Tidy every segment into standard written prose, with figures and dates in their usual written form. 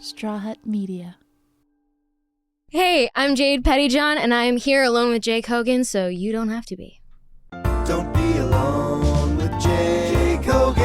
Straw Hut Media. Hey, I'm Jade PettyJohn, and I am here alone with Jake Hogan, so you don't have to be. Don't be alone with Jake Hogan.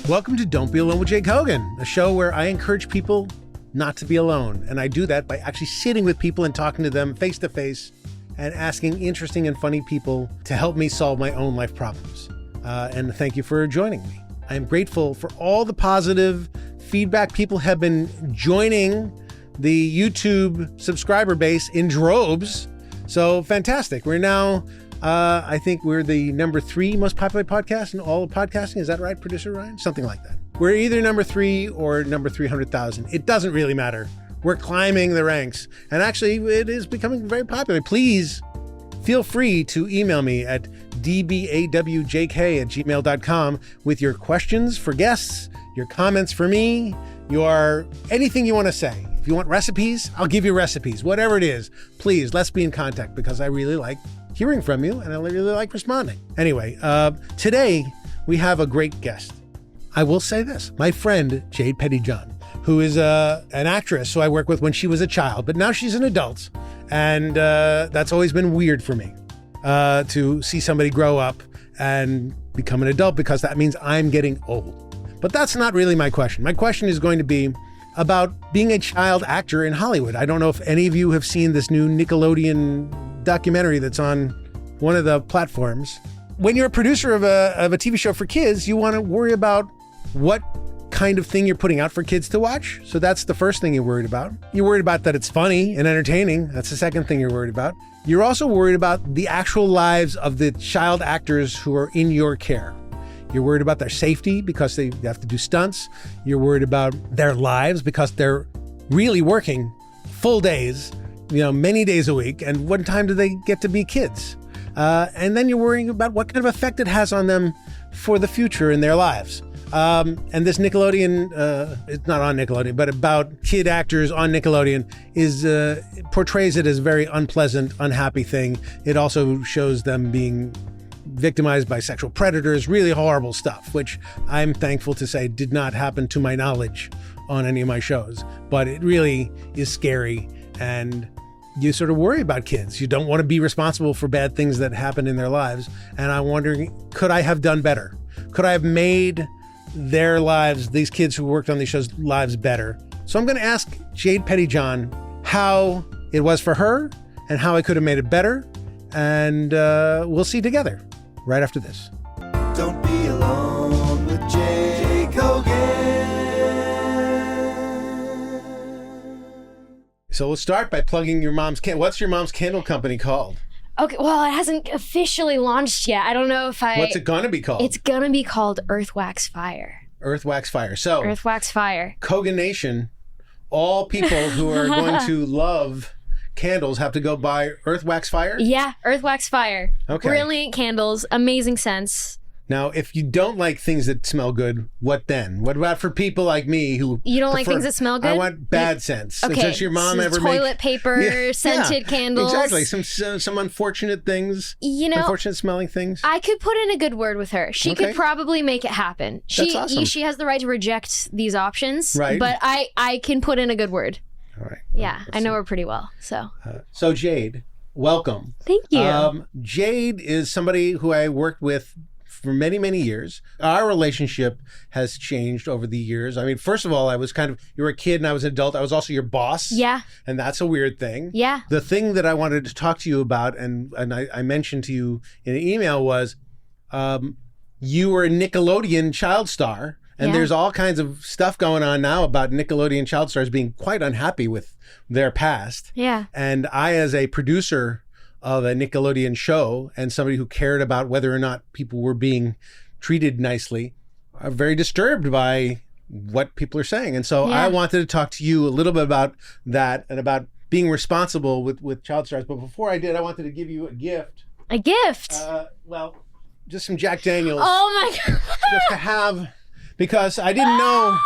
Welcome to Don't Be Alone with Jake Hogan, a show where I encourage people not to be alone. And I do that by actually sitting with people and talking to them face to face and asking interesting and funny people to help me solve my own life problems. And thank you for joining me. I am grateful for all the positive feedback. People have been joining the YouTube subscriber base in droves. So fantastic. We're now, I think we're the number 3 most popular podcast in all of podcasting. Is that right, producer Ryan? Something like that. We're either number 3 or number 300,000. It doesn't really matter. We're climbing the ranks. And actually, it is becoming very popular. Please feel free to email me at dbawjk@gmail.com with your questions for guests, your comments for me, your anything you want to say. If you want recipes, I'll give you recipes. Whatever it is, please, let's be in contact because I really like hearing from you and I really like responding. Anyway, today we have a great guest. I will say this, my friend Jade PettyJohn, who is an actress who I worked with when she was a child, but now she's an adult. And that's always been weird for me to see somebody grow up and become an adult because that means I'm getting old. But that's not really my question. My question is going to be about being a child actor in Hollywood. I don't know if any of you have seen this new Nickelodeon documentary that's on one of the platforms. When you're a producer of a TV show for kids, you want to worry about what kind of thing you're putting out for kids to watch. So that's the first thing you're worried about. You're worried about that it's funny and entertaining. That's the second thing you're worried about. You're also worried about the actual lives of the child actors who are in your care. You're worried about their safety because they have to do stunts. You're worried about their lives because they're really working full days, many days a week. And what time do they get to be kids? And then you're worrying about what kind of effect it has on them for the future in their lives. And this Nickelodeon, it's not on Nickelodeon, but about kid actors on Nickelodeon portrays it as a very unpleasant, unhappy thing. It also shows them being victimized by sexual predators, really horrible stuff, which I'm thankful to say did not happen to my knowledge on any of my shows. But it really is scary, and you sort of worry about kids. You don't want to be responsible for bad things that happen in their lives. And I'm wondering, could I have done better? Could I have made their lives, these kids who worked on these shows, lives better? So I'm going to ask Jade PettyJohn how it was for her and how I could have made it better. And we'll see together right after this. Don't be alone with Jake Hogan. So we'll start by plugging your mom's what's your mom's candle company called? Okay, well, it hasn't officially launched yet. I don't know if What's it gonna be called? It's gonna be called Earth Wax Fire. Earth Wax Fire. So Earth Wax Fire. Kogan Nation, all people who are going to love candles have to go buy Earth Wax Fire? Yeah, Earth Wax Fire. Okay. Brilliant candles, amazing scents. Now, if you don't like things that smell good, what then? What about for people like me who You don't like things that smell good? I want bad scents. Okay. Does your mom ever toilet paper, scented candles? Exactly. Some unfortunate things. Unfortunate smelling things. I could put in a good word with her. She could probably make it happen. That's awesome. She has the right to reject these options. Right. But I can put in a good word. All right. Yeah, I know her pretty well. So. So Jade, welcome. Thank you. Jade is somebody who I worked with for many, many years. Our relationship has changed over the years. I mean, first of all, you were a kid and I was an adult. I was also your boss. Yeah. And that's a weird thing. Yeah. The thing that I wanted to talk to you about, and I mentioned to you in an email, was you were a Nickelodeon child star. And there's all kinds of stuff going on now about Nickelodeon child stars being quite unhappy with their past. Yeah. And I, as a producer of a Nickelodeon show and somebody who cared about whether or not people were being treated nicely, are very disturbed by what people are saying. And so I wanted to talk to you a little bit about that and about being responsible with child stars. But before I did, I wanted to give you a gift. A gift? Well, just some Jack Daniels. Oh my God. Just to have, because I didn't know,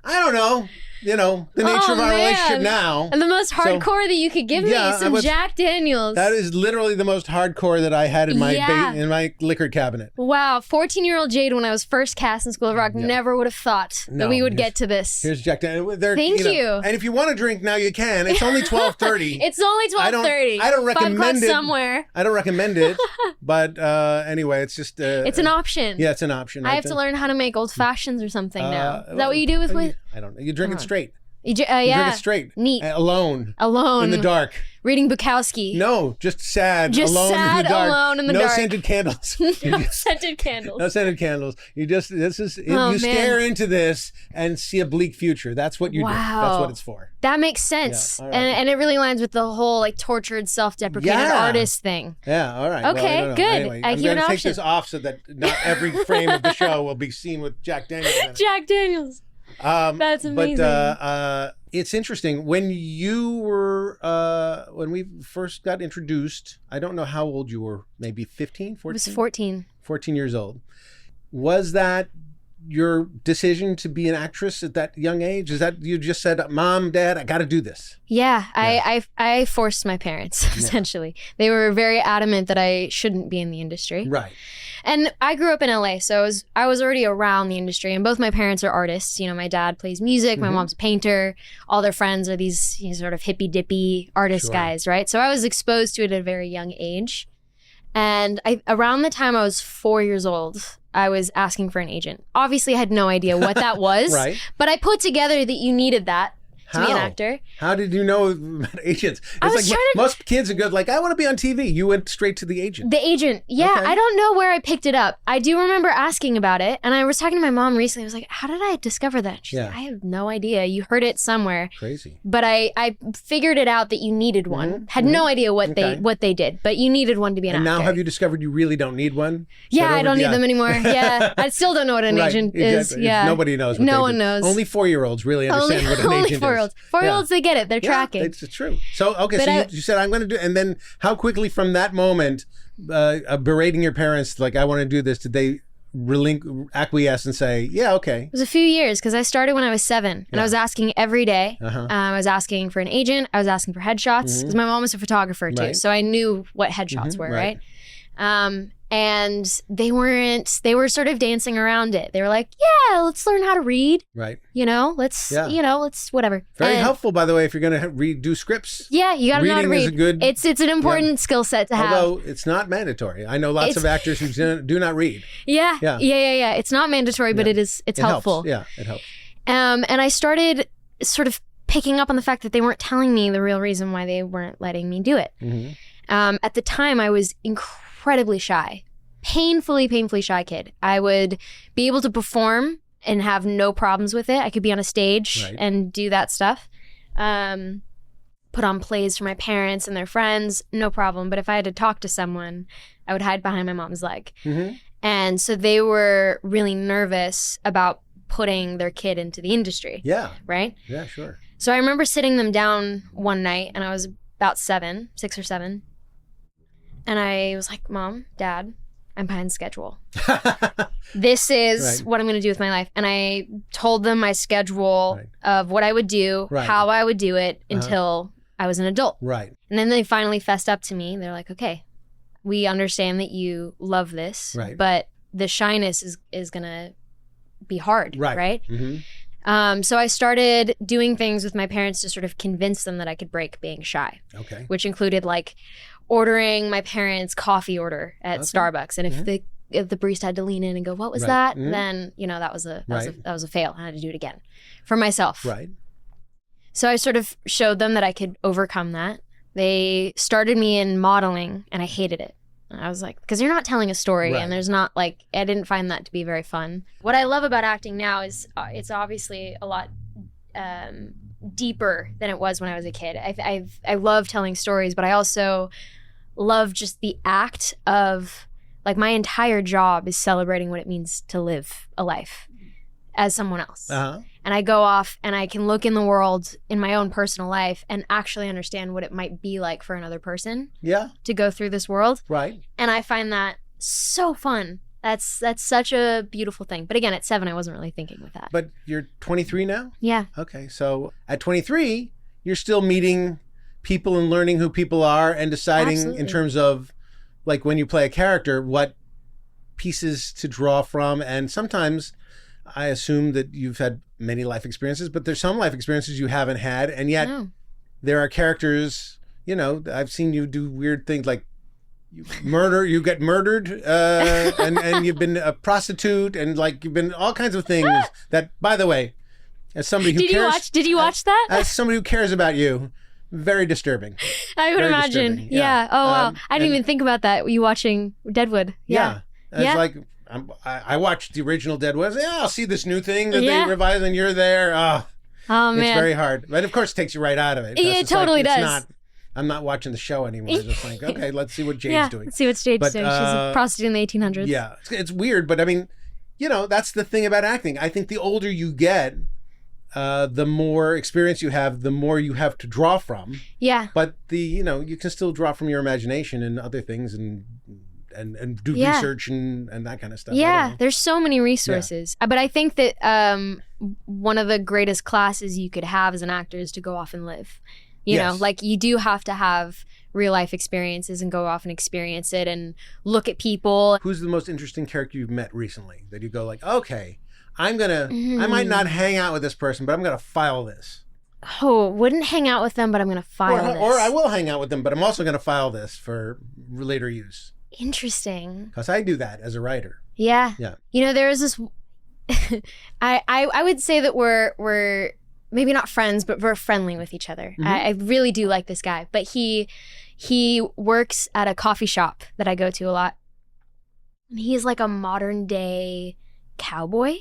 I don't know. you know, the nature of our relationship now. And the most hardcore that you could give me is some Jack Daniels. That is literally the most hardcore that I had in my in my liquor cabinet. Wow, 14-year-old Jade, when I was first cast in School of Rock, never would have thought that we would get to this. Here's Jack Daniels. Thank you. And if you want to drink now, you can. It's only 12:30. It's only 12:30. I don't recommend it. Somewhere. I don't recommend it. But anyway, it's just... it's an option. Yeah, it's an option. I have to learn how to make old fashions or something now. Is that what you do with... I don't know. You drink it straight. You drink it straight. Neat. Alone. In the dark. Reading Bukowski. No, just sad. Just alone sad, in the dark. alone in the dark. No scented candles. No scented candles. No scented candles. You stare into this and see a bleak future. That's what you do. That's what it's for. That makes sense. Yeah, right. And it really aligns with the whole like tortured, self-deprecated artist thing. Yeah, all right. Okay, well, good. Anyway, I'm hear going to an take option. this off so that not every frame of the show will be seen with Jack Daniels in it. Jack Daniels. That's amazing. But it's interesting when you were when we first got introduced. I don't know how old you were. Maybe 15, 14? I was 14. 14 years old. Was that your decision to be an actress at that young age? Is that you just said, Mom, Dad, I got to do this? Yeah. I forced my parents, essentially. They were very adamant that I shouldn't be in the industry. Right. And I grew up in LA, so I was already around the industry, and both my parents are artists. You know, my dad plays music, my mom's a painter, all their friends are these sort of hippy-dippy artist guys, right? So I was exposed to it at a very young age. And around the time I was 4 years old, I was asking for an agent. Obviously, I had no idea what that was, right. But I put together that you needed that to be an actor. How did you know about agents? It's like most kids are good. Like, I want to be on TV. You went straight to the agent. The agent. Yeah. Okay. I don't know where I picked it up. I do remember asking about it. And I was talking to my mom recently. I was like, how did I discover that? She's like, I have no idea. You heard it somewhere. Crazy. But I figured it out that you needed one. Had no idea what they did. But you needed one to be an actor. And now have you discovered you really don't need one? Yeah, I don't need them anymore. Yeah. I still don't know what an agent is. Yeah. Nobody knows what no one knows. Only 4-year-olds really understand what an agent is. Only 4-year-olds. 4-year-olds, they get it. They're tracking. It's true. So, okay, so you said, I'm going to do, and then how quickly from that moment, berating your parents, like, I want to do this, did they acquiesce and say, yeah, okay? It was a few years, because I started when I was 7, and I was asking every day. I was asking for an agent. I was asking for headshots, because my mom was a photographer, too, so I knew what headshots were, right? And they were sort of dancing around it. They were like, yeah, let's learn how to read. Right. You know, let's whatever. Very helpful, by the way, if you're going to do scripts. Yeah, you got to know how to read. It's an important skill set to have. Although it's not mandatory. I know lots of actors who do not read. Yeah. It's not mandatory, but it's helpful. Helps. Yeah, it helps. And I started sort of picking up on the fact that they weren't telling me the real reason why they weren't letting me do it. At the time, I was incredibly shy, painfully shy kid. I would be able to perform and have no problems with it. I could be on a stage and do that stuff. Put on plays for my parents and their friends, no problem. But if I had to talk to someone, I would hide behind my mom's leg. And so they were really nervous about putting their kid into the industry. Yeah. Right? Yeah, sure. So I remember sitting them down one night, and I was about 6 or 7. And I was like, Mom, Dad, I'm behind schedule. This is what I'm going to do with my life. And I told them my schedule of what I would do, how I would do it until I was an adult. Right. And then they finally fessed up to me. They're like, okay, we understand that you love this, but the shyness is going to be hard, right? So I started doing things with my parents to sort of convince them that I could break being shy. Okay. Which included like ordering my parents' coffee order at Starbucks, and if the barista had to lean in and go, "What was that?" Then that was a fail. I had to do it again for myself. Right. So I sort of showed them that I could overcome that. They started me in modeling, and I hated it. I was like, because you're not telling a story, and there's not like, I didn't find that to be very fun. What I love about acting now is it's obviously a lot deeper than it was when I was a kid. I love telling stories, but I also love just the act of, like, my entire job is celebrating what it means to live a life as someone else. And I go off and I can look in the world in my own personal life and actually understand what it might be like for another person to go through this world. Right. And I find that so fun. That's such a beautiful thing. But again, at 7, I wasn't really thinking with that. But you're 23 now? Yeah. Okay. So at 23, you're still meeting people and learning who people are and deciding Absolutely. in terms of like when you play a character, what pieces to draw from. And sometimes I assume that you've had many life experiences, but there's some life experiences you haven't had. And yet there are characters, you know, I've seen you do weird things like you get murdered, and you've been a prostitute, and like you've been all kinds of things that, by the way, as somebody who Did you watch that? As somebody who cares about you, very disturbing. I would Very imagine. disturbing. Yeah. Oh wow. I didn't and- even think about that. You watching Deadwood? Yeah. It's Yeah. like I watched the original Deadwood. Yeah, I'll see this new thing that Yeah. they revised, and you're there. Oh man. It's very hard, but of course it takes you right out of it. Yeah, it totally does. I'm not watching the show anymore. It's just like, okay, let's see what Jade's doing. Let's see what Jade's doing. She's a prostitute in the 1800s. Yeah, it's weird, but I mean, you know, that's the thing about acting. I think the older you get, the more experience you have, the more you have to draw from. Yeah. But you can still draw from your imagination and other things and do research and that kind of stuff. Yeah, there's so many resources. But I think that one of the greatest classes you could have as an actor is to go off and live. You know, like you do have to have real life experiences and go off and experience it and look at people. Who's the most interesting character you've met recently that you go like, okay, I might not hang out with this person, but I'm going to file this. Oh, wouldn't hang out with them, but I'm going to file this. Or I will hang out with them, but I'm also going to file this for later use. Interesting. Because I do that as a writer. Yeah. Yeah. You know, there is this, I would say that we're maybe not friends, but we're friendly with each other. Mm-hmm. I really do like this guy, but he works at a coffee shop that I go to a lot. And he's like a modern day cowboy,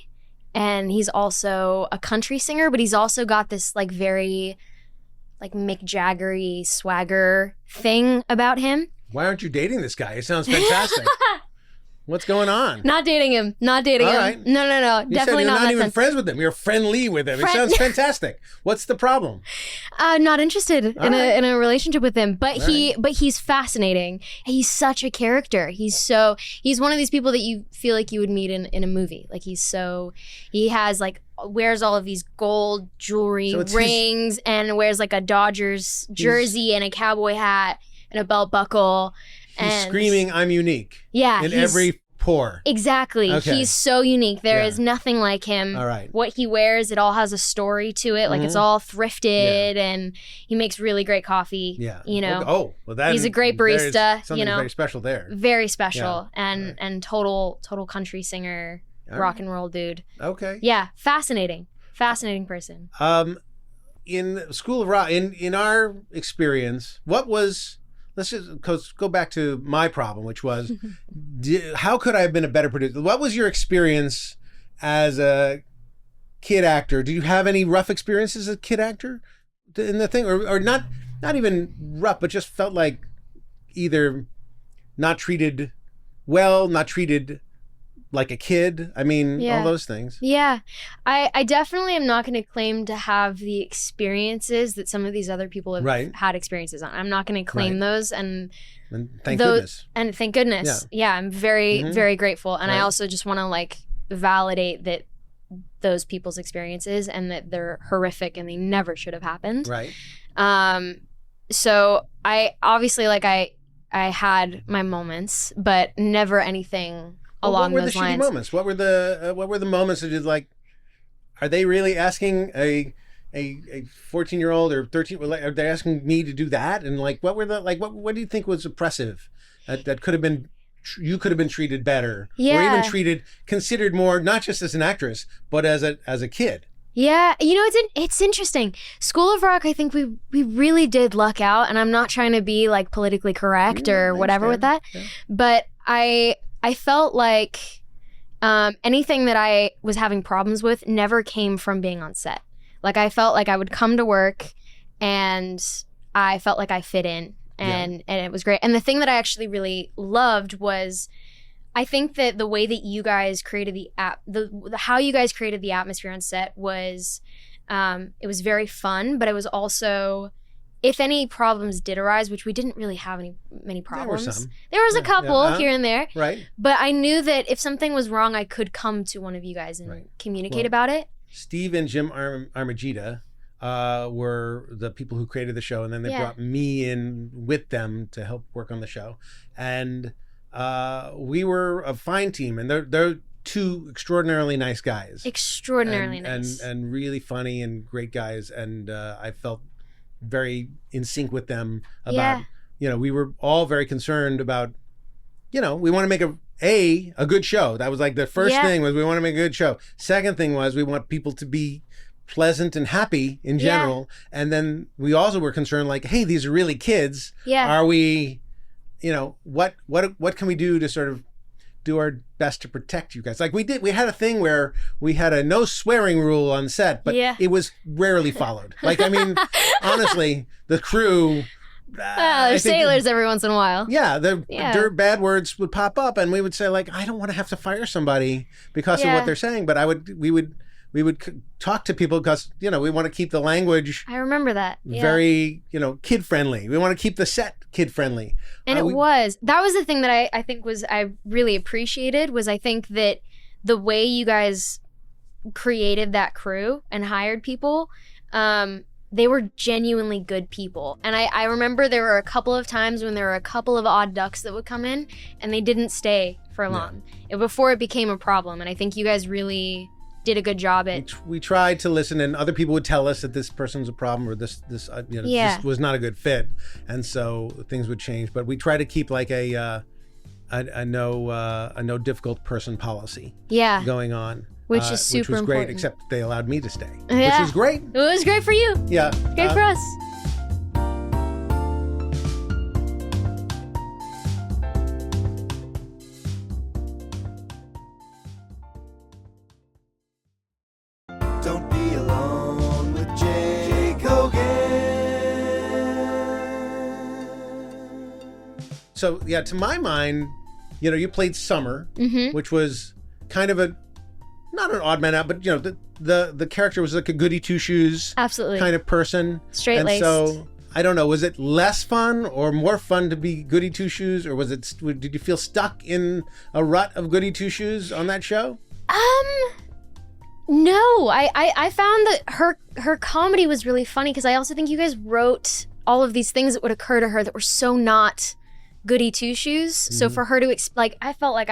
and he's also a country singer, but he's also got this like very like Mick Jagger-y swagger thing about him. Why aren't you dating this guy? It sounds fantastic. What's going on? Not dating him. Not dating All him. right. No. You Definitely said you're not. not in even that sense. friends with him. You're friendly with him. It sounds fantastic. What's the problem? Not interested in a relationship with him, but he's fascinating. He's such a character. He's one of these people that you feel like you would meet in a movie. Like he has like wears all of these gold jewelry, rings, and wears like a Dodgers jersey and a cowboy hat and a belt buckle. He's screaming, "I'm unique." Yeah, in every pore. Exactly. Okay. He's so unique. There is nothing like him. All right. What he wears, it all has a story to it. Like it's all thrifted, and he makes really great coffee. Yeah. You know. He's a great barista. Something very special there. Very special, and total country singer, rock and roll dude. Okay. Yeah, fascinating person. In School of Rock, in our experience, what was? Let's just go back to my problem, which was, how could I have been a better producer? What was your experience as a kid actor? Do you have any rough experiences as a kid actor in the thing, or not even rough, but just felt like either not treated well, not treated like a kid? I mean, all those things. Yeah. I definitely am not going to claim to have the experiences that some of these other people have had experiences on. I'm not going to claim those. And thank goodness. And thank goodness. Yeah, I'm very, very grateful. And I also just want to like validate that those people's experiences and that they're horrific and they never should have happened. Right. So I obviously like I had my moments, but never anything along those lines. What were the shitty moments? What were the moments that is like? Are they really asking a 14-year-old or 13? Are they asking me to do that? And like, what do you think was oppressive? That could have been. You could have been treated better, or even considered more, not just as an actress, but as a kid. Yeah, you know, it's interesting. School of Rock, I think we really did luck out, and I'm not trying to be like politically correct or whatever with that, but I felt like anything that I was having problems with never came from being on set. Like I felt like I would come to work and I felt like I fit in and it was great. And the thing that I actually really loved was I think that the way that you guys created how you guys created the atmosphere on set was it was very fun, but it was also if any problems did arise, which we didn't really have many problems. There were some. There was a couple Uh-huh. here and there. Right. But I knew that if something was wrong, I could come to one of you guys and communicate about it. Steve and Jim Armagida were the people who created the show, and then they brought me in with them to help work on the show. And we were a fine team, and they're two extraordinarily nice guys. Extraordinarily nice. And really funny and great guys. And I felt very in sync with them about, we were all very concerned about, we want to make a good show. That was like the first thing was we want to make a good show. Second thing was we want people to be pleasant and happy in general. And then we also were concerned like, hey, these are really kids. Are we, what can we do to sort of do our best to protect you guys? Like we had a thing where we had a no swearing rule on set, but it was rarely followed. Like, I mean, honestly, the crew, there's sailors every once in a while. Yeah, the bad words would pop up, and we would say like, I don't want to have to fire somebody because of what they're saying, but we would talk to people because we want to keep the language. I remember that. Very kid friendly. We want to keep the set kid friendly. And that was the thing that I think I really appreciated was I think that the way you guys created that crew and hired people. They were genuinely good people. And I remember there were a couple of times when there were a couple of odd ducks that would come in and they didn't stay for long before it became a problem. And I think you guys really did a good job at... We tried to listen, and other people would tell us that this person was a problem or this was not a good fit. And so things would change. But we try to keep like a no difficult person policy going on. Which is super important. Which was great, except they allowed me to stay. Which was great. It was great for you. Yeah. Great for us. Don't be alone with Jake Hogan. So, to my mind, you played Summer, which was kind of not an odd man out, but the character was like a goody two shoes kind of person. Straight laced. And so I don't know, was it less fun or more fun to be goody two shoes, or did you feel stuck in a rut of goody two shoes on that show? No, I found that her comedy was really funny because I also think you guys wrote all of these things that would occur to her that were so not goody two shoes. So for her to I felt like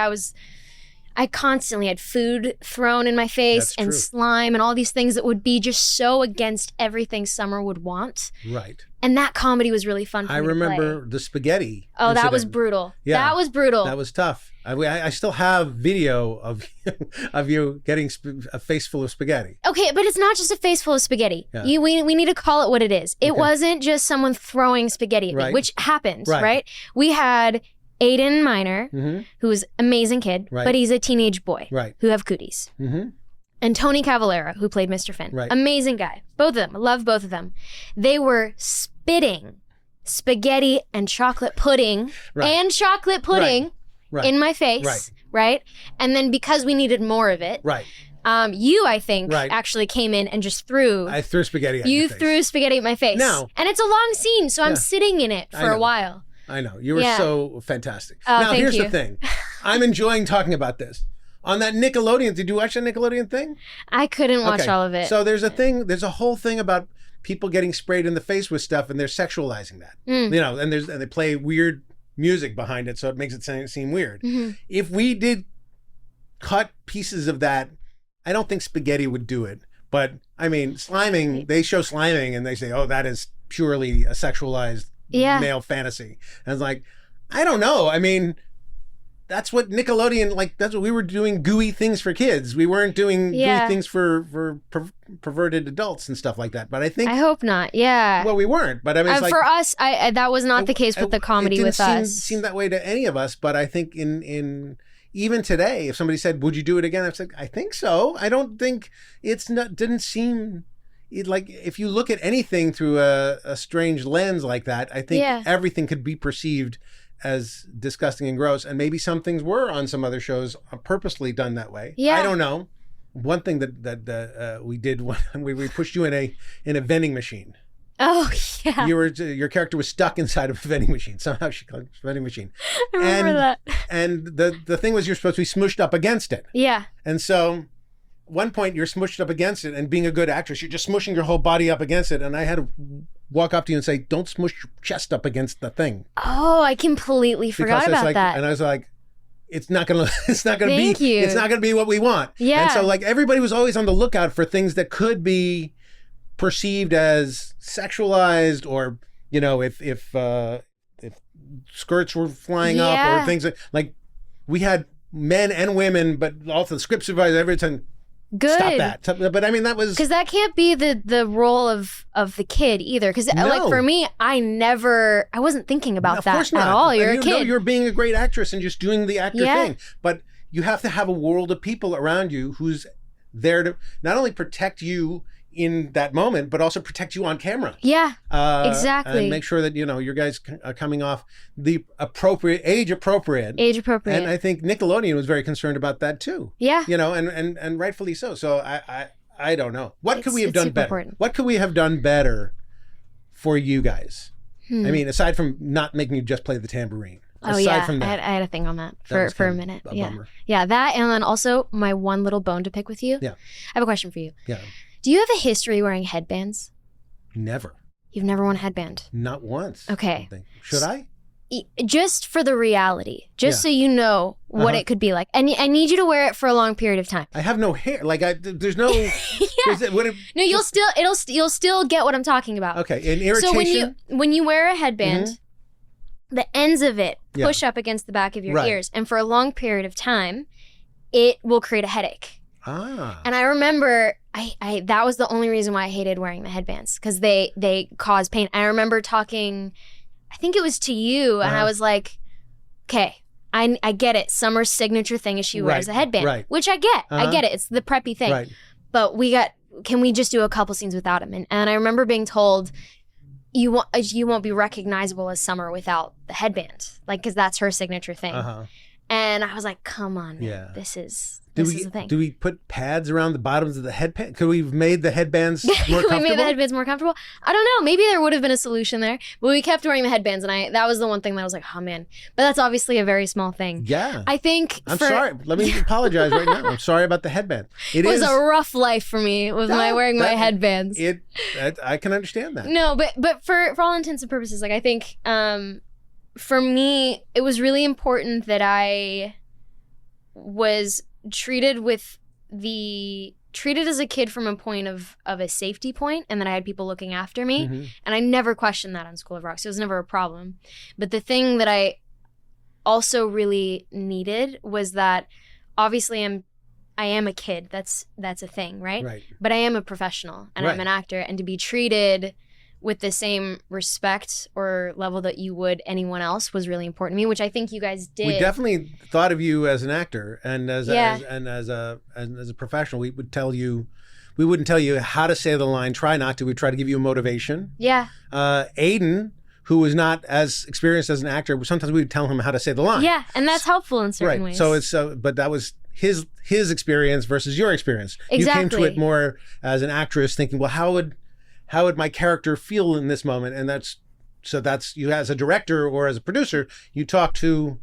I constantly had food thrown in my face and slime and all these things that would be just so against everything Summer would want. Right. And that comedy was really fun for me to play. I remember the spaghetti. Oh, that was brutal. Yeah. That was brutal. That was tough. I still have video of you getting a face full of spaghetti. Okay, but it's not just a face full of spaghetti. Yeah. We need to call it what it is. It wasn't just someone throwing spaghetti at me, which happened, right? We had Aiden Minor, who's an amazing kid, but he's a teenage boy who have cooties. And Tony Cavalera, who played Mr. Finn. Amazing guy. Both of them. I love both of them. They were spitting spaghetti and chocolate pudding in my face, right? And then because we needed more of it, you, I think, actually came in and just I threw spaghetti at your face. You threw spaghetti at my face. Now, and it's a long scene, so I'm sitting in it for a while. I know. You were so fantastic. Oh, now, here's you. the thing. I'm enjoying talking about this. On that Nickelodeon, did you watch that Nickelodeon thing? I couldn't watch all of it. So there's a whole thing about people getting sprayed in the face with stuff, and they're sexualizing that. And they play weird music behind it, so it makes it seem weird. If we did cut pieces of that, I don't think spaghetti would do it. But I mean, sliming, they show sliming and they say, oh, that is purely a sexualized male fantasy. And it's like, I don't know. I mean, that's what Nickelodeon, that's what we were doing, gooey things for kids. We weren't doing gooey things for perverted adults and stuff like that. But I hope not. Yeah. Well, we weren't. But I mean, for us, that was not the case with the comedy with us. It didn't seem that way to any of us. But I think in even today, if somebody said, "Would you do it again?" I was like, "I think so." I don't think didn't seem. If you look at anything through a strange lens like that, I think everything could be perceived as disgusting and gross, and maybe some things were on some other shows purposely done that way. I don't know. One thing that we did when we pushed you in a vending machine. Oh, yeah. Your character was stuck inside of a vending machine. Somehow she called it a vending machine. I remember that. And the thing was, you're supposed to be smooshed up against it. Yeah. And so one point you're smooshed up against it, and being a good actress, you're just smushing your whole body up against it. And I had to walk up to you and say, don't smush your chest up against the thing. Oh, I completely forgot about that. And I was like, it's not gonna Thank be you. It's not gonna be what we want. Yeah. And so like everybody was always on the lookout for things that could be perceived as sexualized, or if skirts were flying up, or things like we had men and women, but also the script supervisor every time. Good. Stop that. But I mean, that was because that can't be the role of the kid either. Because like for me, I wasn't thinking about that at all. You're a kid. No, you're being a great actress and just doing the actor thing. But you have to have a world of people around you who's there to not only protect you in that moment, but also protect you on camera. Yeah, exactly. And make sure that, your guys are coming off the age appropriate. And I think Nickelodeon was very concerned about that too. Yeah. And rightfully so. So I don't know. What could we have done better? Important. What could we have done better for you guys? I mean, aside from not making you just play the tambourine. Aside from that. I had a thing on that for a minute. Bummer. Yeah, that, and then also my one little bone to pick with you. Yeah. I have a question for you. Yeah. Do you have a history wearing headbands? Never. You've never worn a headband? Not once. Okay. Should I? Just for the reality, so you know what it could be like, and I need you to wear it for a long period of time. I have no hair. Like there's no. No, you'll still get what I'm talking about. Okay, an irritation. So when you wear a headband, the ends of it push up against the back of your ears, and for a long period of time, it will create a headache. And I remember I that was the only reason why I hated wearing the headbands, because they cause pain. I remember talking, I think it was to you, and I was like, okay, I get it. Summer's signature thing is she wears a headband, which I get. I get it. It's the preppy thing. But can we just do a couple scenes without him? And I remember being told, you won't be recognizable as Summer without the headband, like, because that's her signature thing. And I was like, come on, man. This is the thing. Do we put pads around the bottoms of the headband? Could we have made the headbands more comfortable? We made the headbands more comfortable? I don't know. Maybe there would have been a solution there. But we kept wearing the headbands, and that was the one thing that I was like, oh, man. But that's obviously a very small thing. Yeah. I think I'm sorry. Let me apologize right now. I'm sorry about the headband. It was a rough life for me with wearing my headbands. I can understand that. No, but for all intents and purposes, like, I think for me, it was really important that I was treated as a kid from a point of a safety point, and that I had people looking after me. And I never questioned that on School of Rock, so it was never a problem. But the thing that I also really needed was that obviously I am a kid. That's a thing, right? But I am a professional, and I'm an actor, and to be treated with the same respect or level that you would anyone else was really important to me, which I think you guys did. We definitely thought of you as an actor, and as a professional. We wouldn't tell you how to say the line. Try not to. We'd try to give you a motivation. Yeah. Aiden, who was not as experienced as an actor, sometimes we would tell him how to say the line. Yeah, and that's helpful in certain ways. So but that was his experience versus your experience. Exactly. You came to it more as an actress, thinking, well, how would my character feel in this moment? And that's you as a director or as a producer, you talk to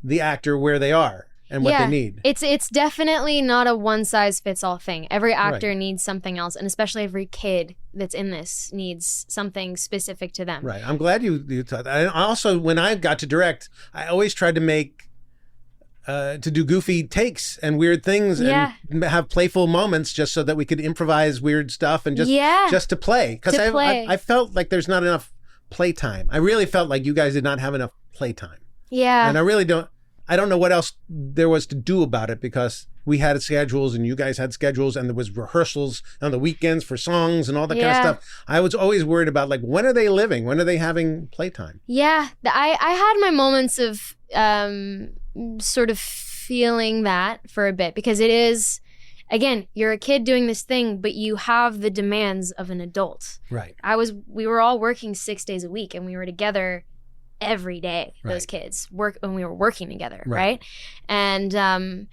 the actor where they are and what they need. It's definitely not a one size fits all thing. Every actor needs something else, and especially every kid that's in this needs something specific to them. Right. I'm glad you thought that. And also, when I got to direct, I always tried to do goofy takes and weird things and have playful moments, just so that we could improvise weird stuff and just to play. Because I felt like there's not enough playtime. I really felt like you guys did not have enough playtime. Yeah. And I don't know what else there was to do about it, because we had schedules and you guys had schedules, and there was rehearsals on the weekends for songs and all that kind of stuff. I was always worried about, like, when are they living? When are they having playtime? Yeah. I had my moments of sort of feeling that for a bit, because it is, again, you're a kid doing this thing, but you have the demands of an adult. Right. We were all working 6 days a week, and we were together every day. Those kids when we were working together, right? And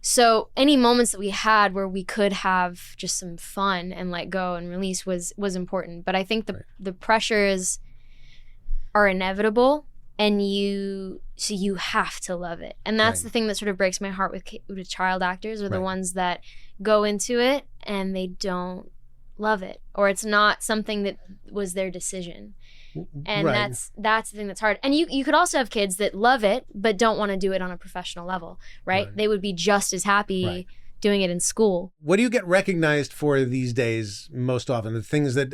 So any moments that we had where we could have just some fun and let go and release was important. But I think the pressures are inevitable, and you have to love it. And that's the thing that sort of breaks my heart with child actors, are the ones that go into it and they don't love it, or it's not something that was their decision. And that's the thing that's hard. And you could also have kids that love it but don't want to do it on a professional level, right? They would be just as happy doing it in school. What do you get recognized for these days most often? The things that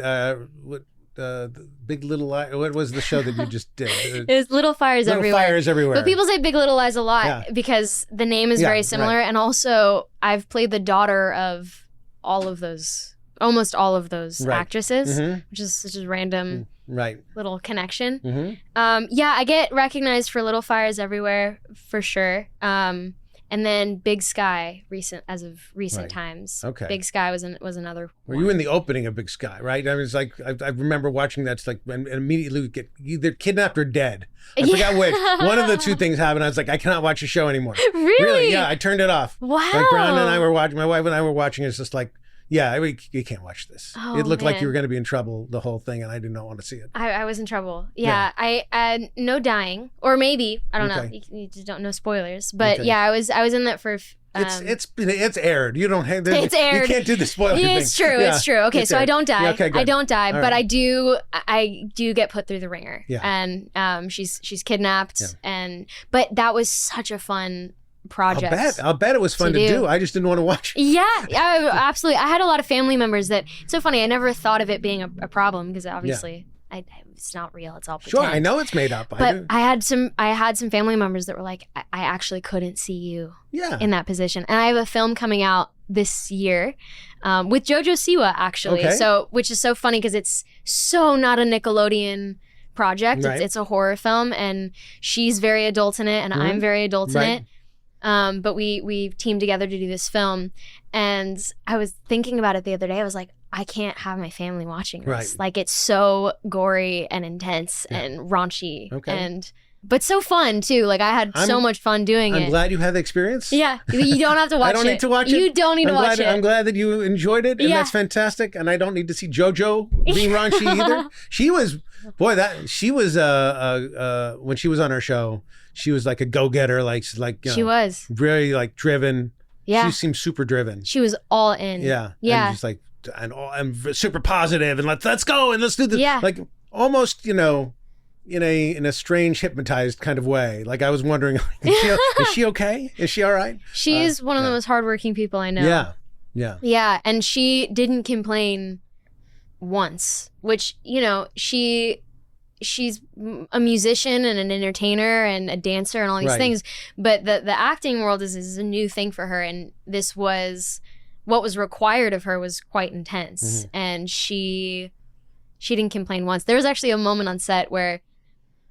the Big Little Lies, what was the show that you just did? There's Little Fires Everywhere. Little Fires Everywhere. But people say Big Little Lies a lot because the name is very similar. And also I've played the daughter of almost all of those actresses, which is such a random little connection. I get recognized for Little Fires Everywhere for sure. And then Big Sky, as of recent times. Okay. Big Sky was another one. Were you in the opening of Big Sky, right? I mean, it's like, I remember watching that, it's like, and immediately get either kidnapped or dead. I forgot which. One of the two things happened. I was like, I cannot watch the show anymore. Really? Yeah, I turned it off. Wow. Like Brown and I were watching, my wife and I were watching, it's just like, you can't watch this. Oh, it looked like you were going to be in trouble, the whole thing, and I did not want to see it. I was in trouble. Yeah. I no dying, or maybe, I don't know. You just don't know spoilers, but I was in that for. It's aired. You don't have. It's aired. You can't do the spoiler thing. It's true. Yeah. It's true. Okay, so aired. I don't die. Yeah, okay, good. I don't die, all but right. I do get put through the ringer. Yeah. And she's kidnapped, but that was such a fun project. I'll bet it was fun to do. I just didn't want to watch it. Yeah, absolutely. I had a lot of family members that, it's so funny, I never thought of it being a problem, because obviously it's not real, it's all pretend. Sure, I know it's made up. But I had some family members that were like, I actually couldn't see you in that position. And I have a film coming out this year with Jojo Siwa, actually. Okay. So, which is so funny because it's so not a Nickelodeon project. Right. It's a horror film, and she's very adult in it, and I'm very adult in it. But we teamed together to do this film, and I was thinking about it the other day. I was like, I can't have my family watching this. Like, it's so gory and intense and raunchy, but so fun too. Like, I had so much fun doing it. I'm glad you had the experience. Yeah, you don't have to watch it. I don't need to watch it. You don't need to watch it. I'm glad that you enjoyed it, and that's fantastic. And I don't need to see JoJo being raunchy either. She was when she was on our show, she was like a go-getter, she was very like driven. Yeah, she seemed super driven. She was all in. Yeah, and just like and super positive, and let's go and let's do this. Yeah, like almost in a strange hypnotized kind of way. Like, I was wondering, is she okay? Is she all right? She is one of the most hardworking people I know. Yeah, and she didn't complain once, which, she's a musician and an entertainer and a dancer and all these things, but the acting world is a new thing for her, and this was what was required of her was quite intense, and she didn't complain once. There was actually a moment on set where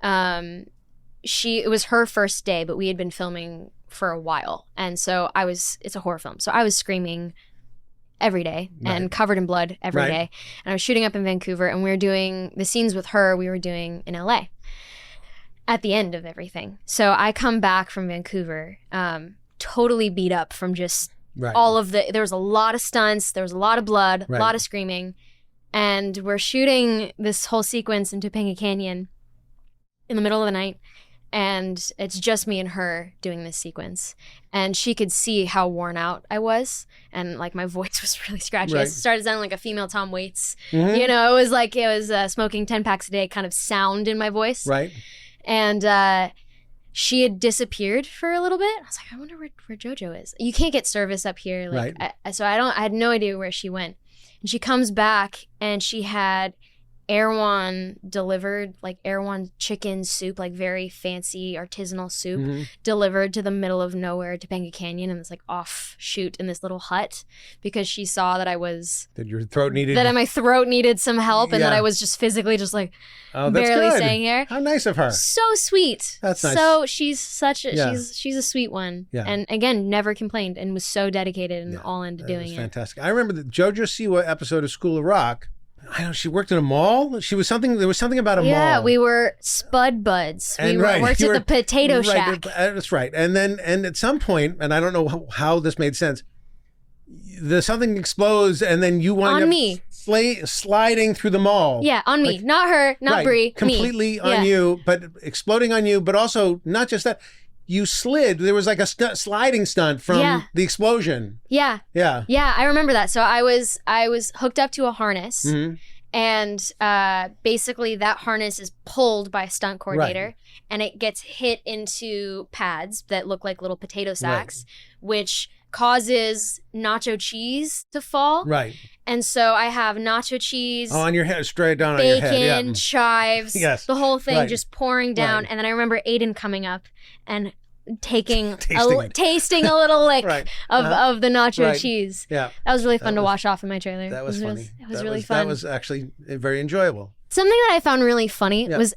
it was her first day, but we had been filming for a while, and so it's a horror film, so I was screaming every day and covered in blood every day. And I was shooting up in Vancouver, and we were doing the scenes with her, we were doing in LA at the end of everything. So I come back from Vancouver totally beat up from just all of there was a lot of stunts, there was a lot of blood, a lot of screaming, and we're shooting this whole sequence in Topanga Canyon in the middle of the night, and it's just me and her doing this sequence, and she could see how worn out I was, and like my voice was really scratchy. I started sounding like a female Tom Waits. It was smoking 10 packs a day kind of sound in my voice. And she had disappeared for a little bit. I was like, I wonder where JoJo is. You can't get service up here, so I had no idea where she went. And she comes back, and she had Erewhon delivered, like Erewhon chicken soup, like very fancy artisanal soup, delivered to the middle of nowhere, Topanga Canyon, and this like offshoot in this little hut, because she saw that my throat needed some help, and that I was just physically just like barely staying here. How nice of her. So sweet. That's nice. So she's she's a sweet one. Yeah. And again, never complained and was so dedicated and all into doing it. Fantastic. I remember the JoJo Siwa episode of School of Rock. I don't know, she worked in a mall. There was something about a mall. Yeah, we were spud buds. And worked at the potato shack. That's right. And at some point, and I don't know how this made sense, something explodes and then you wind up me. Sliding through the mall. Yeah, on me. Not her, not Brie. Completely me. on you, but exploding on you, but also not just that. You slid. There was like a sliding stunt from the explosion. Yeah. Yeah. Yeah, I remember that. So I was hooked up to a harness, and basically that harness is pulled by a stunt coordinator, and it gets hit into pads that look like little potato sacks, which causes nacho cheese to fall. Right. And so I have nacho cheese on your head, straight down on bacon, your head. Yeah. chives, the whole thing just pouring down. Right. And then I remember Aiden coming up and tasting a little lick of the nacho cheese. Yeah. That was really fun to wash off in my trailer. That was funny. It was really fun. That was actually very enjoyable. Something that I found really funny was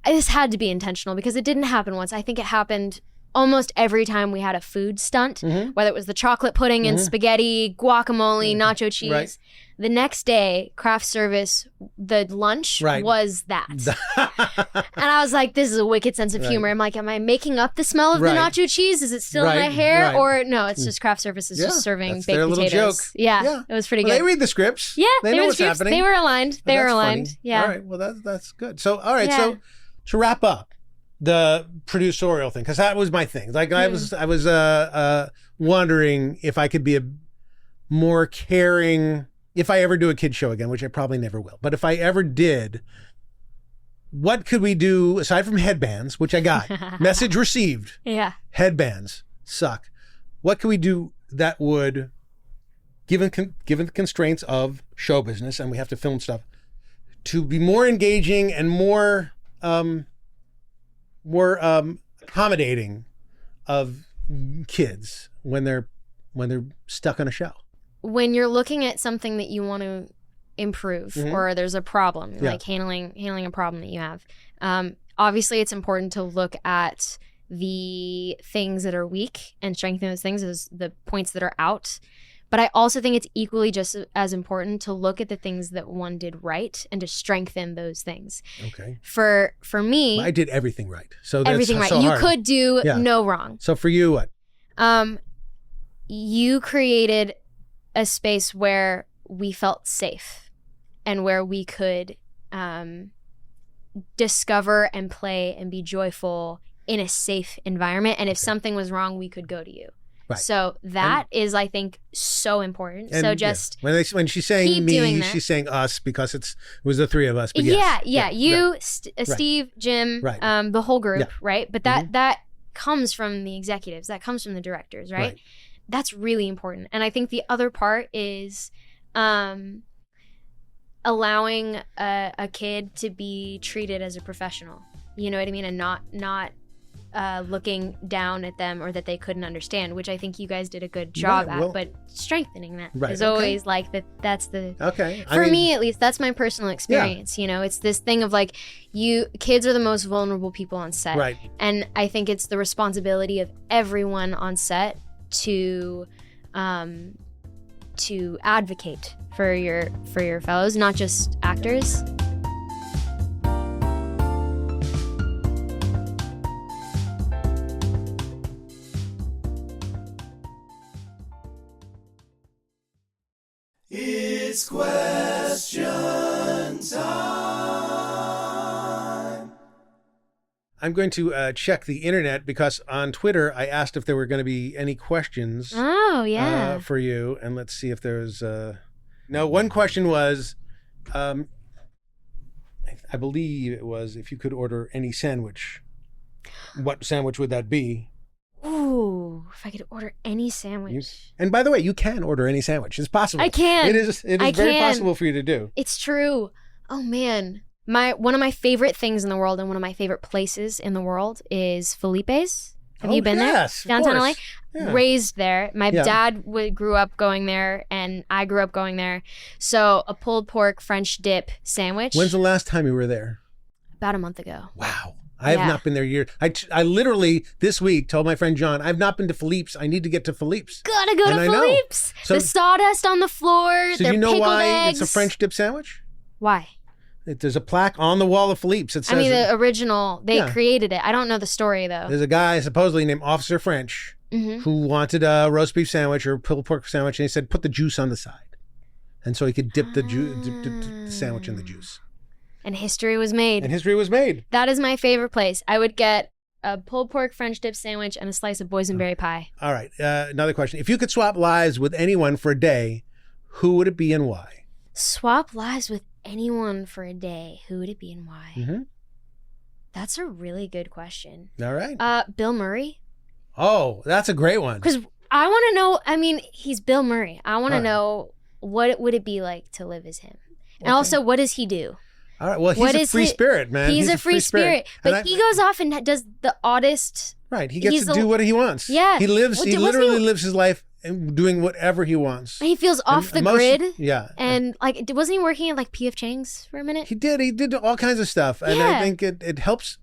this had to be intentional because it didn't happen once. I think it happened almost every time we had a food stunt, whether it was the chocolate pudding and spaghetti, guacamole, nacho cheese. Right. The next day, craft service, the lunch was that. And I was like, this is a wicked sense of humor. I'm like, am I making up the smell of the nacho cheese? Is it still in my hair? Or no, it's just craft service is just serving baked their potatoes. Little joke. Yeah, it was pretty good. They read the scripts. Yeah, they know what's happening. They were aligned. Funny. Yeah. All right, well, that's good. So, all right, so to wrap up, the producerial thing, because that was my thing. Like I was wondering if I could be a more caring, if I ever do a kid show again, which I probably never will. But if I ever did, what could we do aside from headbands, which I got? Message received. Yeah. Headbands suck. What could we do that would, given the constraints of show business, and we have to film stuff, to be more engaging and more accommodating of kids when they're stuck on a show? When you're looking at something that you want to improve, or there's a problem, like handling a problem that you have, obviously it's important to look at the things that are weak and strengthen those things as the points that are out. But I also think it's equally just as important to look at the things that one did right and to strengthen those things. Okay. For me, I did everything right. So that's everything right. You could do no wrong. So for you, what? You created a space where we felt safe and where we could discover and play and be joyful in a safe environment. And if something was wrong, we could go to you. Right. So that is, I think, so important. And so just when she's saying me, she's saying us because it was the three of us. But you, Steve, Jim, the whole group, right? But that comes from the executives, that comes from the directors, right? That's really important. And I think the other part is allowing a kid to be treated as a professional. You know what I mean? And not looking down at them or that they couldn't understand, which I think you guys did a good job at, but strengthening that is always like that's the for me at least, that's my personal experience. You know, it's this thing of like, kids are the most vulnerable people on set, and I think it's the responsibility of everyone on set to advocate for your fellows, not just actors. It's question time. I'm going to check the internet because on Twitter I asked if there were going to be any questions for you. And let's see if there's... No, one question was, I believe it was, if you could order any sandwich, what sandwich would that be? Ooh, if I could order any sandwich. And by the way, you can order any sandwich. It's possible. I can. It is very possible for you to do. It's true. Oh man. One of my favorite things in the world and one of my favorite places in the world is Felipe's. Have you been there? Downtown LA? Yeah. Raised there. My dad grew up going there and I grew up going there. So a pulled pork French dip sandwich. When's the last time you were there? About a month ago. Wow. I have not been there years. I literally this week told my friend John, I've not been to Philippe's. I need to get to Philippe's. Gotta go to Philippe's. So, the sawdust on the floor. So their you know pickled why eggs. it's a French dip sandwich? Why? There's a plaque on the wall of Philippe's. It says, I mean, the original, they created it. I don't know the story, though. There's a guy supposedly named Officer French who wanted a roast beef sandwich or a pulled pork sandwich, and he said, put the juice on the side. And so he could dip the sandwich in the juice. And history was made. That is my favorite place. I would get a pulled pork French dip sandwich and a slice of boysenberry pie. All right. Another question. If you could swap lives with anyone for a day, who would it be and why? Swap lives with anyone for a day, who would it be and why? Mm-hmm. That's a really good question. All right. Bill Murray. Oh, that's a great one. Because I want to know, I mean, he's Bill Murray. I want to know what would it be like to live as him? And also, what does he do? All right. Well, he's a free spirit, man. He's a free spirit. But he goes off and does the oddest. Right. He gets to do what he wants. Yeah. He literally lives his life doing whatever he wants. He feels off the grid. Yeah. And like, wasn't he working at like P.F. Chang's for a minute? He did. He did all kinds of stuff. And I think it helps.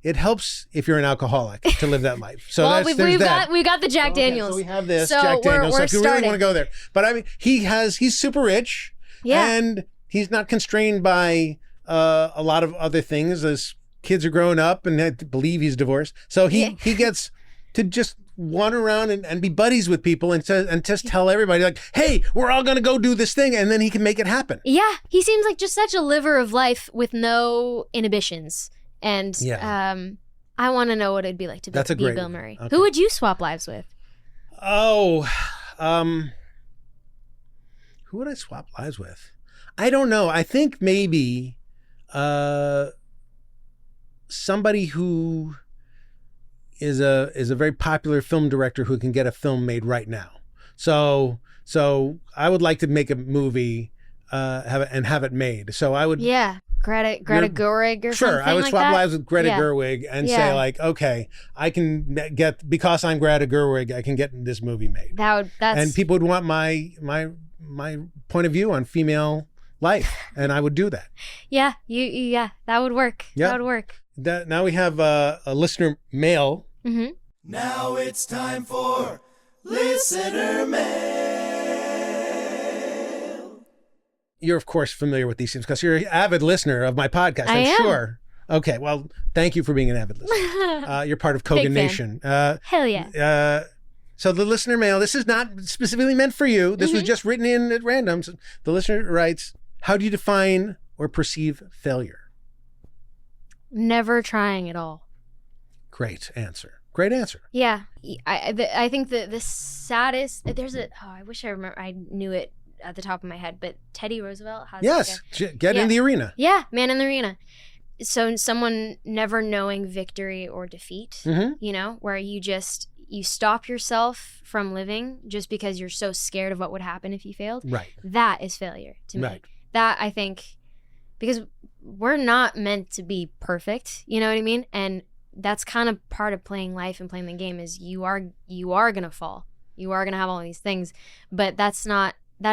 It helps if you're an alcoholic to live that life. So well, we got the Jack Daniels. So we have this so Jack Daniels. So if you really want to go there. But I mean, he's super rich. Yeah. And he's not constrained by a lot of other things as kids are growing up, and I believe he's divorced. So he gets to just wander around and be buddies with people and just tell everybody like, hey, we're all going to go do this thing. And then he can make it happen. Yeah. He seems like just such a liver of life with no inhibitions. And I want to know what it'd be like to be Bill Murray. Okay. Who would you swap lives with? Oh, who would I swap lives with? I don't know. I think maybe somebody who is a very popular film director who can get a film made right now. So I would like to make a movie have it made. So I would Greta Gerwig or something. Sure, I would like swap that. lives with Greta Gerwig and say like, okay, I can get, because I'm Greta Gerwig, I can get this movie made. And people would want my point of view on female life, and I would do that. Yeah, that would work. Yeah. That would work. Now we have a listener mail. Mm-hmm. Now it's time for listener mail. You're, of course, familiar with these things because you're an avid listener of my podcast, I'm sure. Okay, well, thank you for being an avid listener. You're part of Kogan Nation. Hell yeah. So the listener mail, this is not specifically meant for you. This was just written in at random. So the listener writes, how do you define or perceive failure? Never trying at all. Great answer. Yeah. I think the saddest, I wish I knew it at the top of my head, but Teddy Roosevelt has get in the arena. Yeah, man in the arena. So someone never knowing victory or defeat, where you stop yourself from living just because you're so scared of what would happen if you failed. Right. That is failure to me. Right. That, I think, because we're not meant to be perfect, you know what I mean? And that's kind of part of playing life and playing the game is you are going to fall. You are going to have all these things, but that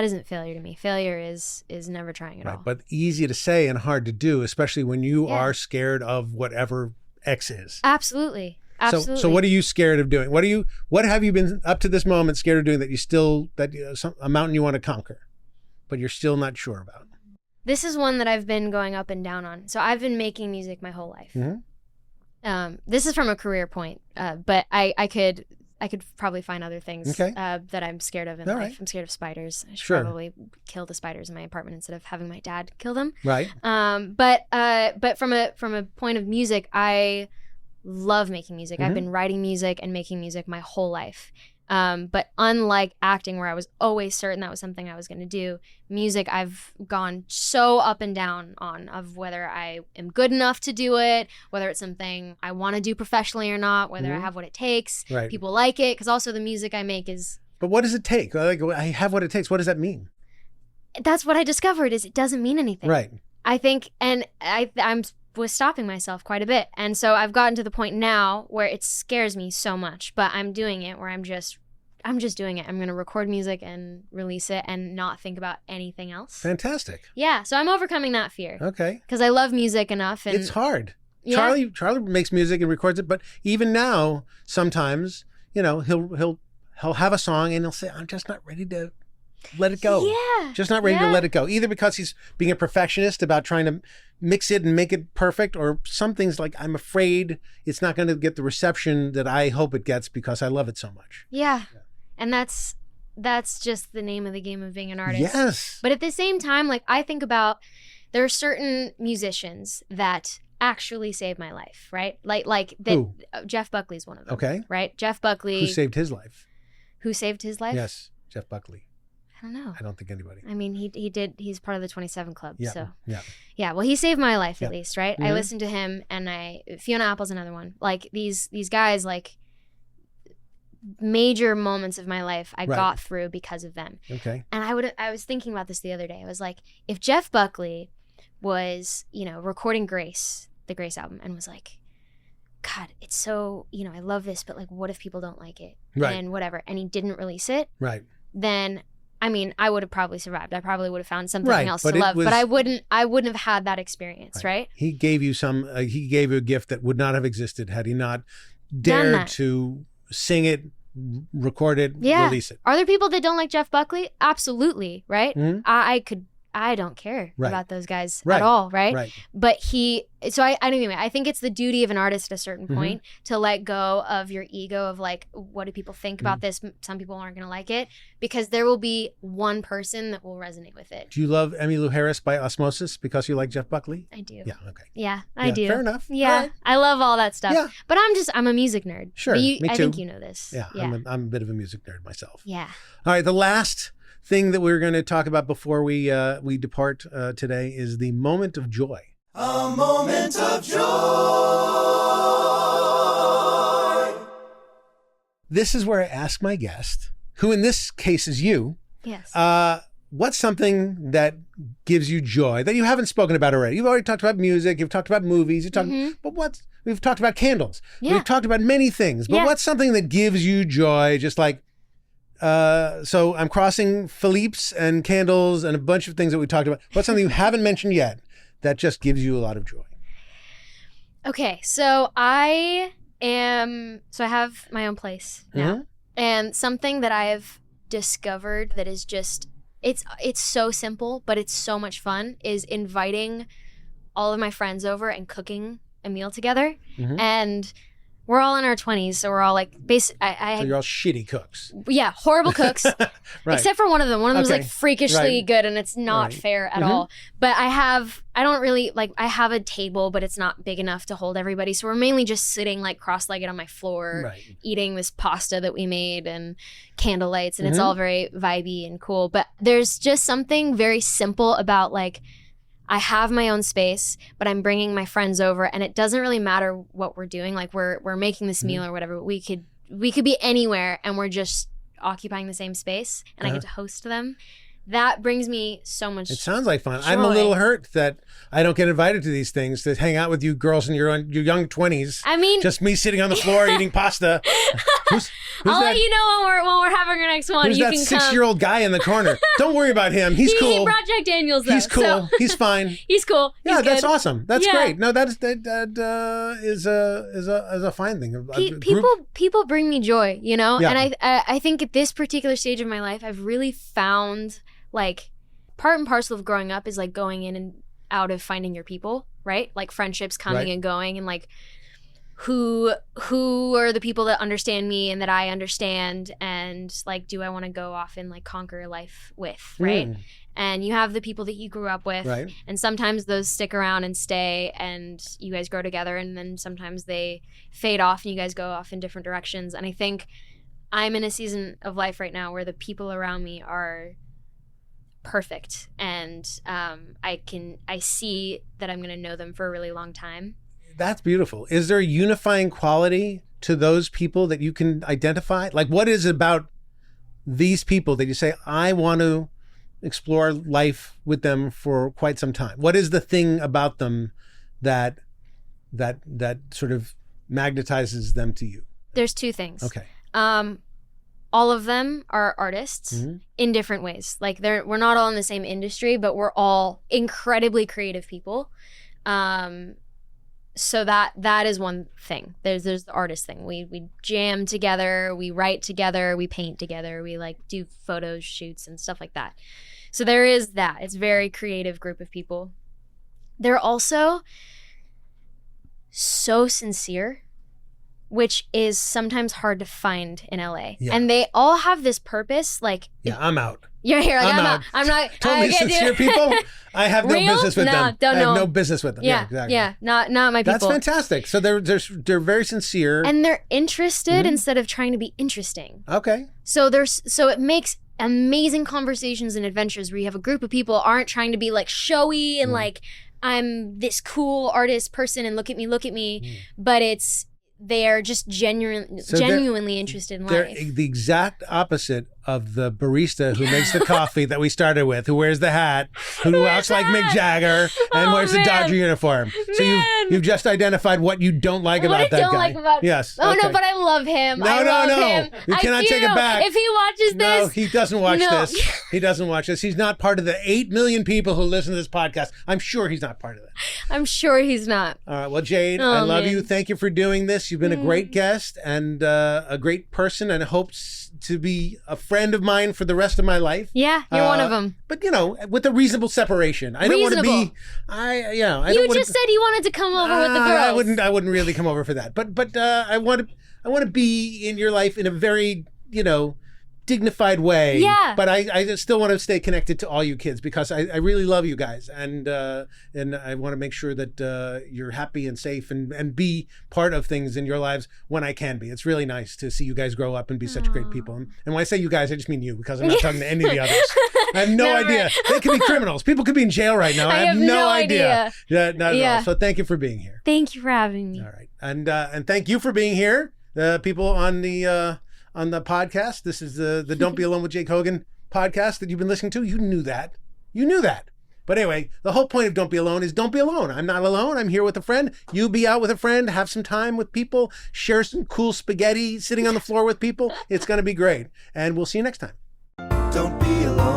isn't failure to me. Failure is never trying at all. But easy to say and hard to do, especially when you are scared of whatever X is. Absolutely. So what are you scared of doing? What have you been up to this moment scared of doing a mountain you want to conquer, but you're still not sure about? This is one that I've been going up and down on. So I've been making music my whole life. Mm-hmm. This is from a career point, but I could probably find other things that I'm scared of in life. Right. I'm scared of spiders. I should probably kill the spiders in my apartment instead of having my dad kill them. Right. But from a point of music, I love making music. I've been writing music and making music my whole life. But unlike acting, where I was always certain that was something I was going to do, music I've gone so up and down on of whether I am good enough to do it, whether it's something I want to do professionally or not, whether I have what it takes, people like it, because also the music I make is... But what does it take? Like, I have what it takes. What does that mean? That's what I discovered, is it doesn't mean anything. Right. I think, and I was stopping myself quite a bit. And so I've gotten to the point now where it scares me so much, but I'm doing it where I'm just doing it. I'm going to record music and release it and not think about anything else. Fantastic. Yeah. So I'm overcoming that fear. Okay. Because I love music enough. And it's hard. Charlie makes music and records it, but even now, sometimes, he'll have a song and he'll say, I'm just not ready to let it go. Yeah. Just not ready to let it go. Either because he's being a perfectionist about trying to mix it and make it perfect, or some things like, I'm afraid it's not going to get the reception that I hope it gets because I love it so much. Yeah. And that's just the name of the game of being an artist. Yes. But at the same time, like, I think about, there are certain musicians that actually saved my life, right? Like that. Who? Jeff Buckley's one of them. Okay. Right? Jeff Buckley. Who saved his life? Who saved his life? Yes, Jeff Buckley. I don't know. I don't think anybody. I mean, he did. He's part of the 27 Club. Yeah. So Yeah. Well, he saved my life at least, right? Mm-hmm. I listened to him, and Fiona Apple's another one. Like these guys, like major moments of my life, I got through because of them. Okay. And I was thinking about this the other day. I was like, if Jeff Buckley was, recording Grace, the Grace album, and was like, God, it's so, I love this, but like, what if people don't like it? Right. And whatever. And he didn't release it. Right. Then, I mean, I would have probably survived. I probably would have found something else to but love, but I wouldn't have had that experience, right? He gave you he gave you a gift that would not have existed had he not dared to sing it, record it, release it. Are there people that don't like Jeff Buckley? Absolutely, right? Mm-hmm. I don't care about those guys Right. at all, right? Right. But anyway, I think it's the duty of an artist at a certain point to let go of your ego of like, what do people think about this? Some people aren't going to like it, because there will be one person that will resonate with it. Do you love Emmylou Harris by osmosis because you like Jeff Buckley? I do. Yeah, okay. Yeah, I do. Fair enough. Yeah, right. I love all that stuff. Yeah. But I'm a music nerd. Sure, But me too. I think you know this. Yeah, I'm a bit of a music nerd myself. Yeah. All right, the last thing that we're going to talk about before we depart today is the moment of joy. A moment of joy. This is where I ask my guest, who in this case is you, Yes. what's something that gives you joy that you haven't spoken about already? You've already talked about music, you've talked about movies, but we've talked about candles. Yeah. We've talked about many things, but what's something that gives you joy? Just like, so I'm crossing Philippe's and candles and a bunch of things that we talked about. What's something you haven't mentioned yet that just gives you a lot of joy? Okay, so I have my own place now. And something that I've discovered that is just, it's so simple, but it's so much fun, is inviting all of my friends over and cooking a meal together. And we're all in our 20s, so we're all like, so you're all shitty cooks. Yeah, horrible cooks. Right. Except for one of them. One of them's Okay. like freakishly good, and it's not fair at all. But I have a table, but it's not big enough to hold everybody. So we're mainly just sitting like cross-legged on my floor, eating this pasta that we made and candle lights, and it's all very vibey and cool. But there's just something very simple about like, I have my own space, but I'm bringing my friends over, and it doesn't really matter what we're doing. Like we're making this meal or whatever. But we could be anywhere, and we're just occupying the same space, and I get to host them. That brings me so much. It sounds like fun. joy. I'm a little hurt that I don't get invited to these things, to hang out with you girls in your young 20s. I mean, just me sitting on the floor eating pasta. Who's I'll that? let you know when we're having our next one. Who's you that can 6-year-old guy in the corner? Don't worry about him. He's cool. He brought Jack Daniels though. He's cool. So. He's fine. He's cool. Yeah, He's that's good. awesome. That's Yeah. great. No, that is a fine thing. People bring me joy, Yeah. And I think at this particular stage of my life, I've really found like part and parcel of growing up is like going in and out of finding your people, right? Like friendships coming and going, and like who are the people that understand me and that I understand, and like, do I want to go off and like conquer life with, right? And you have the people that you grew up with, Right. and sometimes those stick around and stay, and you guys grow together, and then sometimes they fade off and you guys go off in different directions. And I think I'm in a season of life right now where the people around me are perfect, and I see that I'm going to know them for a really long time. That's beautiful. Is there a unifying quality to those people that you can identify? Like, what is it about these people that you say, I want to explore life with them for quite some time? What is the thing about them that sort of magnetizes them to you? There's two things. Okay. All of them are artists in different ways. Like we're not all in the same industry, but we're all incredibly creative people. So that is one thing. There's the artist thing. We jam together, we write together, we paint together, we like do photo shoots and stuff like that. So there is that. It's a very creative group of people. They're also so sincere, which is sometimes hard to find in LA. Yeah. And they all have this purpose, like... Yeah, I'm out. You're here, like, I'm out. I'm not... Totally sincere people, I have no business with them. Don't I have know. no business with them. Yeah, exactly. Yeah, not my people. That's fantastic. So they're very sincere. And they're interested instead of trying to be interesting. Okay. So it makes amazing conversations and adventures where you have a group of people aren't trying to be like showy and like, I'm this cool artist person and look at me, but they're just genuinely interested in life. They're the exact opposite of the barista who makes the coffee that we started with, who wears the hat, who walks like Mick Jagger and wears the Dodger uniform. So you've just identified what you don't like about that guy. Yes. Oh, no, but I love him. I love him. You cannot take it back. If he watches this. No, he doesn't watch this. He doesn't watch this. He's not part of the 8 million people who listen to this podcast. I'm sure he's not part of that. I'm sure he's not. All right. Well, Jade, I love you. Thank you for doing this. You've been a great guest and a great person, and I hope to be a friend of mine for the rest of my life. Yeah, you're one of them. But with a reasonable separation. I don't want to be. You just said you wanted to come over with the girls. I wouldn't really come over for that. But I want to be in your life in a very dignified way. Yeah. But I still want to stay connected to all you kids because I really love you guys, and I want to make sure that you're happy and safe and be part of things in your lives when I can be. It's really nice to see you guys grow up and be such great people. And when I say you guys, I just mean you because I'm not talking to any of the others. I have no idea. They could be criminals. People could be in jail right now. I have no idea. Yeah, not at all. So thank you for being here. Thank you for having me. All right, and thank you for being here. The people on the podcast. This is the Don't Be Alone with Jake Hogan podcast that you've been listening to. You knew that. But anyway, the whole point of Don't Be Alone is don't be alone. I'm not alone. I'm here with a friend. You be out with a friend, have some time with people, share some cool spaghetti sitting on the floor with people. It's going to be great. And we'll see you next time. Don't be alone.